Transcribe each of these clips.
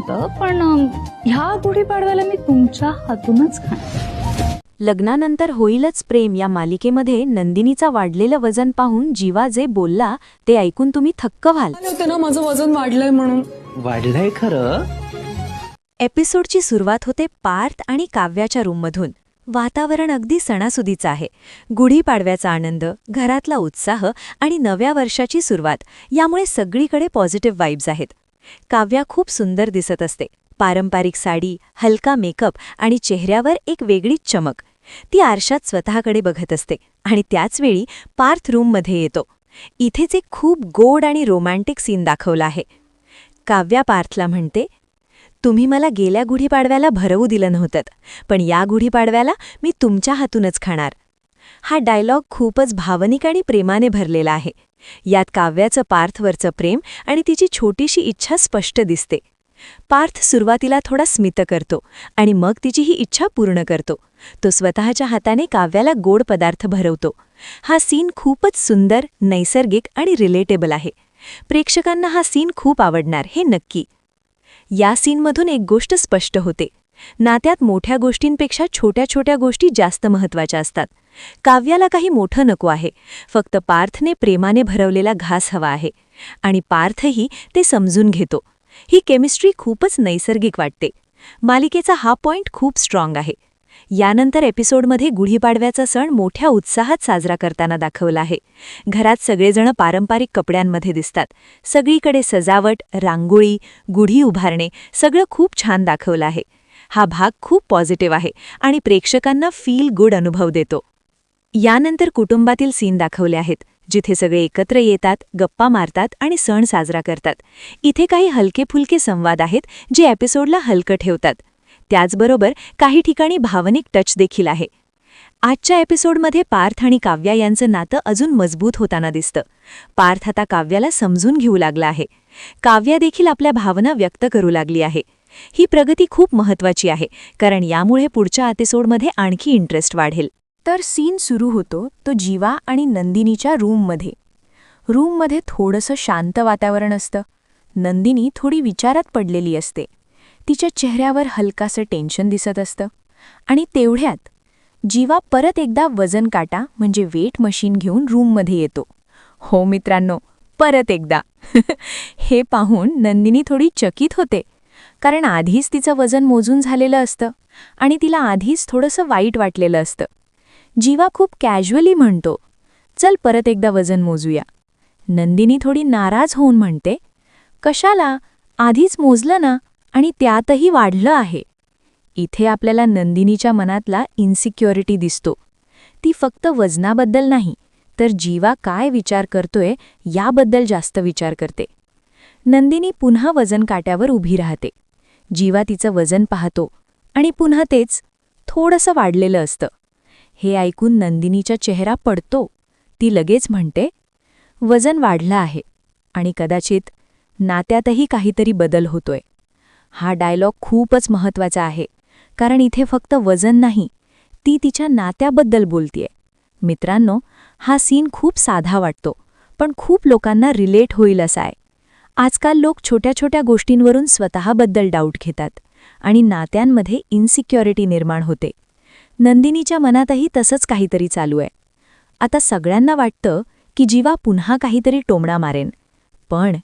होतं, पण ह्या गुढीपाडव्याला मी तुमच्या हातूनच खाणार. लग्नानंतर होईलच प्रेम या मालिकेमध्ये नंदिनीचा वाढलेलं वजन पाहून जीवा जे बोलला ते ऐकून तुम्ही थक्क व्हाल. होते ना माझं वजन वाढलंय म्हणून. वाढलंय खरं. एपिसोडची सुरुवात होते पार्थ आणि काव्याच्या रूममधून. वातावरण अगदी सणासुदीचं आहे. गुढीपाडव्याचा आनंद, घरातला उत्साह आणि नव्या वर्षाची सुरुवात यामुळे सगळीकडे पॉझिटिव्ह वाइब्स आहेत. काव्या खूप सुंदर दिसत असते. पारंपरिक साडी, हलका मेकअप आणि चेहऱ्यावर एक वेगळीच चमक. ती आरशात स्वतःकडे बघत असते आणि त्याचवेळी पार्थ रूममध्ये येतो. इथेच एक खूप गोड आणि रोमॅन्टिक सीन दाखवला आहे. काव्या पार्थला म्हणते, तुम्ही मला गेल्या गुढीपाडव्याला भरवू दिलं नव्हतं, पण या गुढीपाडव्याला मी तुमच्या हातूनच खाणार. हा डायलॉग खूपच भावनिक आणि प्रेमाने भरलेला आहे. यात काव्याचं पार्थवरचं प्रेम आणि तिची छोटीशी इच्छा स्पष्ट दिसते. पार्थ सुरुवातीला थोडा स्मित करतो आणि मग तिची ही इच्छा पूर्ण करतो. तो स्वतःच्या हाताने काव्याला गोड पदार्थ भरवतो. हा सीन खूपच सुंदर, नैसर्गिक आणि रिलेटेबल आहे. प्रेक्षकांना हा सीन खूप आवडणार हे नक्की. या सीनमधून एक गोष्ट स्पष्ट होते. नात्यात मोठ्या गोष्टींपेक्षा छोट्या छोट्या गोष्टी जास्त महत्त्वाच्या असतात. काव्याला काही मोठं नको आहे, फक्त पार्थने प्रेमाने भरवलेला घास हवा आहे आणि पार्थही ते समजून घेतो. ही केमिस्ट्री खूपच नैसर्गिक वाटते. मालिकेचा हा पॉइंट खूप स्ट्रॉंग आहे. यानंतर एपिसोडमध्ये गुढीपाडव्याचा सण मोठ्या उत्साहात साजरा करताना दाखवला आहे. घरात सगळेजण पारंपरिक कपड्यांमध्ये दिसतात. सगळीकडे सजावट, रांगोळी, गुढी उभारणे सगळं खूप छान दाखवलं आहे. हा भाग खूप पॉझिटिव्ह आहे आणि प्रेक्षकांना फील गुड अनुभव देतो. यानंतर कुटुंबातील सीन दाखवले आहेत, जिथे सगळे एकत्र येतात, गप्पा मारतात आणि सण साजरा करतात. इथे काही हलके-फुलके संवाद आहेत जे एपिसोडला हलकं ठेवतात. त्याचबरोबर काही ठिकाणी भावनिक टच देखील आहे. आजच्या एपिसोडमध्ये पार्थ आणि काव्या यांचं नातं अजून मजबूत होताना दिसतं. पार्थ आता काव्याला समजून घेऊ लागला आहे. काव्या देखील आपल्या भावना व्यक्त करू लागली आहे. ही प्रगती खूप महत्त्वाची आहे, कारण यामुळे पुढच्या एपिसोडमध्ये आणखी इंटरेस्ट वाढेल. तर सीन सुरू होतो तो जीवा आणि नंदिनीच्या रूममध्ये. रूममध्ये थोडंसं शांत वातावरण असतं. नंदिनी थोडी विचारात पडलेली असते. तिच्या चेहऱ्यावर हलकासं टेन्शन दिसत असतं. आणि तेवढ्यात जीवा परत एकदा वजन काटा म्हणजे वेट मशीन घेऊन रूममध्ये येतो. हो मित्रांनो, परत एकदा. हे पाहून नंदिनी थोडी चकित होते, कारण आधीच तिचं वजन मोजून झालेलं असतं आणि तिला आधीच थोडंसं वाईट वाटलेलं असतं. जीवा खूप कॅज्युअली म्हणतो, चल परत एकदा वजन मोजूया. नंदिनी थोडी नाराज होऊन म्हणते, कशाला, आधीच मोजलं ना आणि त्यातही वाढलं आहे. इथे आपल्याला नंदिनीच्या मनातला इन्सिक्युरिटी दिसतो. ती फक्त वजनाबद्दल नाही, तर जीवा काय विचार करतोय याबद्दल जास्त विचार करते. नंदिनी पुन्हा वजन काट्यावर उभी राहते. जीवा तिचं वजन पाहतो आणि पुन्हा तेच थोडंसं वाढलेलं असतं. हे ऐकून नंदिनीचा चेहरा पडतो. ती लगेच म्हणते, वजन वाढलं आहे आणि कदाचित नात्यातही काहीतरी बदल होतोय. हा डायलॉग खूपच महत्त्वाचा आहे, कारण इथे फक्त वजन नाही, ती तिच्या नात्याबद्दल बोलतीये. मित्रांनो, हा सीन खूप साधा वाटतो, पण खूप लोकांना रिलेट होईल असा आहे. आजकाल लोक छोट्या छोट्या गोष्टींवरून स्वतःबद्दल डाऊट घेतात आणि नात्यांमध्ये इन्सिक्युरिटी निर्माण होते. नंदिनीच्या मनातही तसंच काहीतरी चालू आहे. आता सगळ्यांना वाटतं की जीवा पुन्हा काहीतरी टोमणा मारेन, पण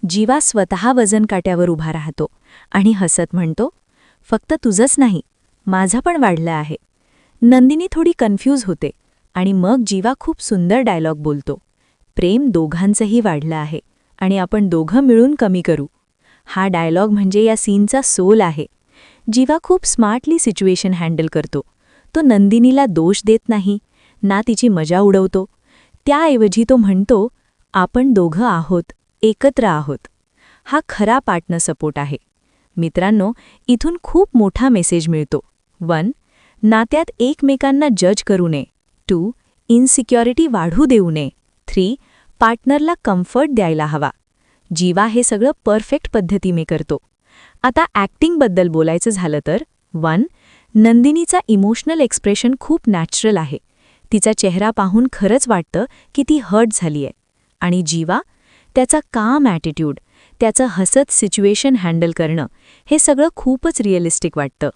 जीवा स्वतः वजन काट्यावर उभा राहतो आणि हसत म्हणतो, फक्त तुझंच नाही, माझं पण वाढलं आहे. नंदिनी थोडी कन्फ्यूज होते आणि मग जीवा खूप सुंदर डायलॉग बोलतो, प्रेम दोघांचंही वाढलं आहे आणि आपण दोघं मिळून कमी करू. हा डायलॉग म्हणजे या सीनचा सोल आहे. जीवा खूप स्मार्टली सिच्युएशन हँडल करतो. तो नंदिनीला दोष देत नाही, ना तिची मजा उडवतो. त्याऐवजी तो म्हणतो, आपण दोघं आहोत, एकत्र आहोत. हा खरा पार्टनर सपोर्ट आहे. मित्रांनो, इथून खूप मोठा मेसेज मिळतो. 1. नात्यात एकमेकांना जज करू नये. 2. इन्सिक्युरिटी वाढू देऊ नये. 3. पार्टनरला कम्फर्ट द्यायला हवा. जीवा हे सगळं परफेक्ट पद्धतीने करतो. आता ॲक्टिंगबद्दल बोलायचं झालं तर 1. नंदिनीचा इमोशनल एक्सप्रेशन खूप नॅचरल आहे. तिचा चेहरा पाहून खरंच वाटतं की ती हर्ट झालीय. आणि जीवा, त्याचा काम ॲटिट्यूड, त्याचं हसत सिच्युएशन हँडल करणं हे सगळं खूपच रिअलिस्टिक वाटतं.